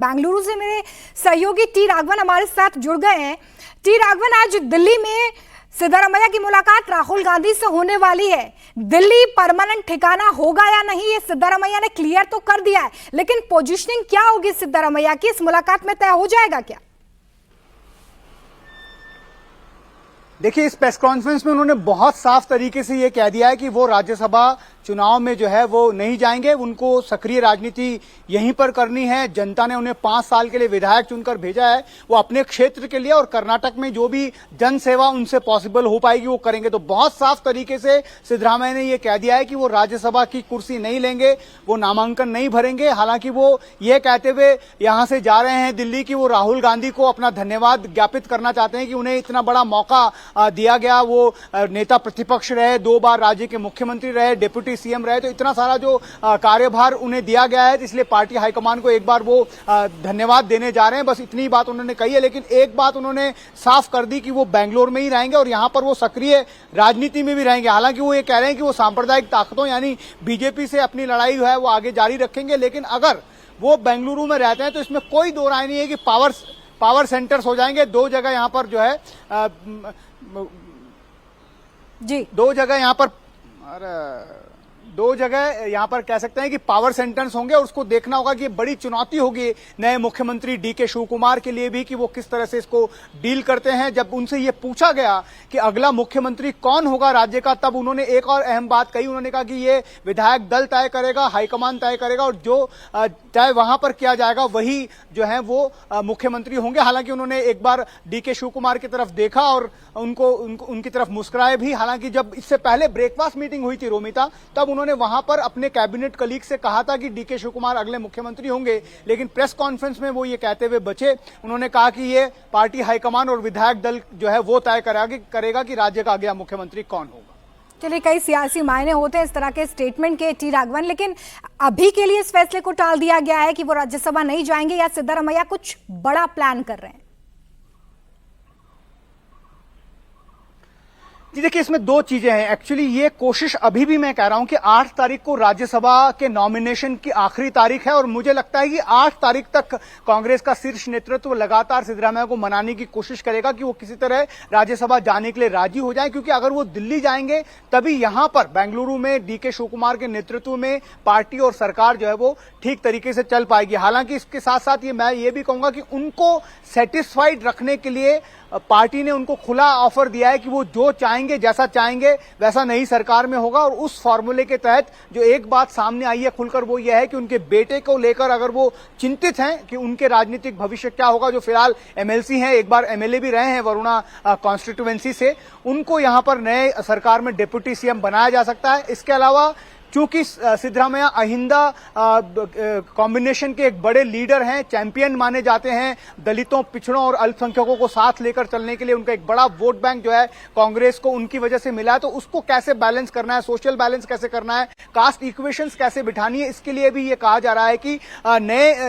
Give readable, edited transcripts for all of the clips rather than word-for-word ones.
बेंगलुरु से मेरे सहयोगी टी राघवन हमारे साथ जुड़ गए हैं। टी राघवन, आज दिल्ली में सिद्धारमैया की मुलाकात राहुल गांधी से होने वाली है। दिल्ली परमानेंट ठिकाना होगा या नहीं, ये सिद्धारमैया ने क्लियर तो कर दिया है, लेकिन पोजीशनिंग क्या होगी सिद्धारमैया की, इस मुलाकात में तय हो जाएगा क्या? देखिए, इस प्रेस कॉन्फ्रेंस में उन्होंने बहुत साफ तरीके से ये कह दिया है कि वो राज्यसभा चुनाव में जो है वो नहीं जाएंगे। उनको सक्रिय राजनीति यहीं पर करनी है। जनता ने उन्हें 5 साल के लिए विधायक चुनकर भेजा है। वो अपने क्षेत्र के लिए और कर्नाटक में जो भी जन सेवा उनसे पॉसिबल हो पाएगी वो करेंगे। तो बहुत साफ तरीके से सिद्धरामैया ने ये कह दिया है कि वो राज्यसभा की कुर्सी नहीं लेंगे, वो नामांकन नहीं भरेंगे। हालांकि वो ये कहते हुए यहां से जा रहे हैं दिल्ली की वो राहुल गांधी को अपना धन्यवाद ज्ञापित करना चाहते हैं कि उन्हें इतना बड़ा मौका दिया गया। वो नेता प्रतिपक्ष रहे, 2 बार राज्य के मुख्यमंत्री रहे, डिप्टी सीएम रहे, तो इतना सारा जो कार्यभार उन्हें दिया गया है, इसलिए पार्टी हाईकमान को एक बार वो धन्यवाद देने जा रहे हैं। बस इतनी बात उन्होंने कही है। लेकिन एक बात उन्होंने साफ कर दी कि वो बेंगलोर में ही रहेंगे और यहां पर वो सक्रिय राजनीति में भी रहेंगे। हालांकि वो ये कह रहे हैं कि वो सांप्रदायिक ताकतों यानी बीजेपी से अपनी लड़ाई है वो आगे जारी रखेंगे। लेकिन अगर वो बेंगलुरु में रहते हैं तो इसमें कोई दो राय नहीं है कि पावर सेंटर्स हो जाएंगे। 2 जगह यहां पर जो है जी 2 जगह यहां पर 2 जगह यहां पर कह सकते हैं कि पावर सेंटर्स होंगे और उसको देखना होगा कि ये बड़ी चुनौती होगी नए मुख्यमंत्री डीके शिव कुमार के लिए भी कि वो किस तरह से इसको डील करते हैं। जब उनसे ये पूछा गया कि अगला मुख्यमंत्री कौन होगा राज्य का, तब उन्होंने एक और अहम बात कही। उन्होंने कहा कि ये विधायक दल तय करेगा, हाईकमान तय करेगा और जो तय वहां पर किया जाएगा वही जो है वो मुख्यमंत्री होंगे। हालांकि उन्होंने एक बार डीके शिव कुमार की तरफ देखा और उनकी तरफ मुस्कुराए भी। हालांकि जब इससे पहले ब्रेकफास्ट मीटिंग हुई थी रोमिता, तब उन्होंने वहां पर अपने कैबिनेट कलीग से कहा था कि डीके शिव कुमार अगले मुख्यमंत्री होंगे। लेकिन प्रेस कॉन्फ्रेंस में वो ये कहते हुए बचे। उन्होंने कहा कि ये पार्टी हाईकमान और विधायक दल जो है वो तय करेगा कि राज्य का अगला मुख्यमंत्री कौन होगा। चलिए, कई सियासी मायने होते हैं इस तरह के स्टेटमेंट के टी राघवन, लेकिन अभी के लिए इस फैसले को टाल दिया गया है कि वो राज्यसभा नहीं जाएंगे, या सिद्धारमैया कुछ बड़ा प्लान कर रहे हैं? जी देखिए, इसमें 2 चीजें हैं। एक्चुअली ये कोशिश अभी भी मैं कह रहा हूं कि 8 तारीख को राज्यसभा के नॉमिनेशन की आखिरी तारीख है और मुझे लगता है कि 8 तारीख तक कांग्रेस का शीर्ष नेतृत्व लगातार सिद्धरामैया को मनाने की कोशिश करेगा कि वो किसी तरह राज्यसभा जाने के लिए राजी हो जाए। क्योंकि अगर वो दिल्ली जाएंगे तभी यहां पर बेंगलुरु में डीके शिव कुमार के नेतृत्व में पार्टी और सरकार जो है वो ठीक तरीके से चल पाएगी। हालांकि इसके साथ साथ मैं ये भी कहूंगा कि उनको सेटिस्फाइड रखने के लिए पार्टी ने उनको खुला ऑफर दिया है कि वो जो चाहेंगे, जैसा चाहेंगे वैसा नई सरकार में होगा। और उस फॉर्मूले के तहत जो एक बात सामने आई है खुलकर, वो ये है कि उनके बेटे को लेकर अगर वो चिंतित हैं कि उनके राजनीतिक भविष्य क्या होगा, जो फिलहाल एमएलसी हैं, एक बार एमएलए भी रहे हैं वरुणा कॉन्स्टिट्यूएंसी से, उनको यहां पर नए सरकार में डिप्टी सीएम बनाया जा सकता है। इसके अलावा चूंकि सिद्धरामैया अहिंदा कॉम्बिनेशन के एक बड़े लीडर हैं, चैंपियन माने जाते हैं, दलितों, पिछड़ों और अल्पसंख्यकों को साथ लेकर चलने के लिए उनका एक बड़ा वोट बैंक जो है कांग्रेस को उनकी वजह से मिला है। तो उसको कैसे बैलेंस करना है, सोशल बैलेंस कैसे करना है, कास्ट इक्वेशंस कैसे बिठानी है, इसके लिए भी ये कहा जा रहा है कि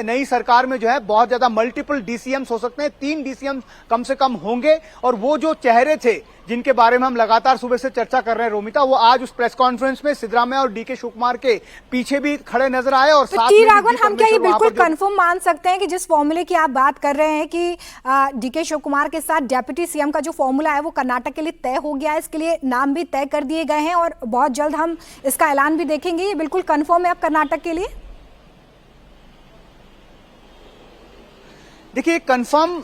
नई सरकार में जो है बहुत ज्यादा मल्टीपल डीसीएम्स हो सकते हैं। 3 डीसीएम कम से कम होंगे। और वो जो चेहरे थे जिनके बारे में हम लगातार सुबह से चर्चा कर रहे हैं रोमिता, वो आज उस प्रेस कॉन्फ्रेंस में सिद्धरामैया और डीके शिव कुमार के पीछे भी खड़े नजर आए। और साथ में राघवन, हम क्या ये बिल्कुल कंफर्म मान सकते हैं कि जिस फॉर्मूले की आप बात कर रहे हैं कि डीके शिव कुमार के साथ डेप्यूटी सीएम का जो फॉर्मूला है वो कर्नाटक के लिए तय हो गया है, इसके लिए नाम भी तय कर दिए गए हैं और बहुत जल्द हम इसका ऐलान भी देखेंगे, ये बिल्कुल कंफर्म है अब कर्नाटक के लिए? देखिए, कंफर्म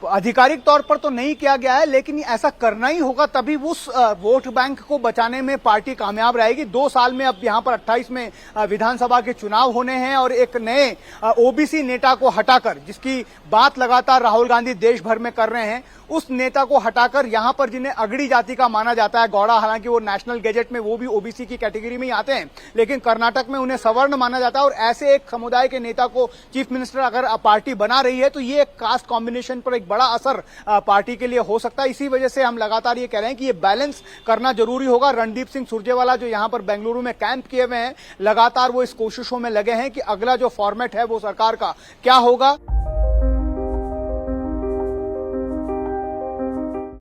आधिकारिक तौर पर तो नहीं किया गया है, लेकिन ऐसा करना ही होगा, तभी उस वोट बैंक को बचाने में पार्टी कामयाब रहेगी। 2 साल में अब यहां पर 28 में विधानसभा के चुनाव होने हैं और एक नए ओबीसी नेता को हटाकर, जिसकी बात लगातार राहुल गांधी देश भर में कर रहे हैं, उस नेता को हटाकर यहां पर जिन्हें अगड़ी जाति का माना जाता है, गौड़ा, हालांकि वो नेशनल गैजेट में वो भी ओबीसी की कैटेगरी में ही आते हैं, लेकिन कर्नाटक में उन्हें सवर्ण माना जाता है। और ऐसे एक समुदाय के नेता को चीफ मिनिस्टर अगर पार्टी बना रही है तो ये कास्ट कॉम्बिनेशन पर एक बड़ा असर पार्टी के लिए हो सकता है। इसी वजह से हम लगातार ये कह रहे हैं कि ये बैलेंस करना जरूरी होगा। रणदीप सिंह सुरजेवाला जो यहां पर बेंगलुरु में कैंप किए हुए हैं, लगातार वो इस कोशिशों में लगे हैं कि अगला जो फॉर्मेट है वो सरकार का क्या होगा।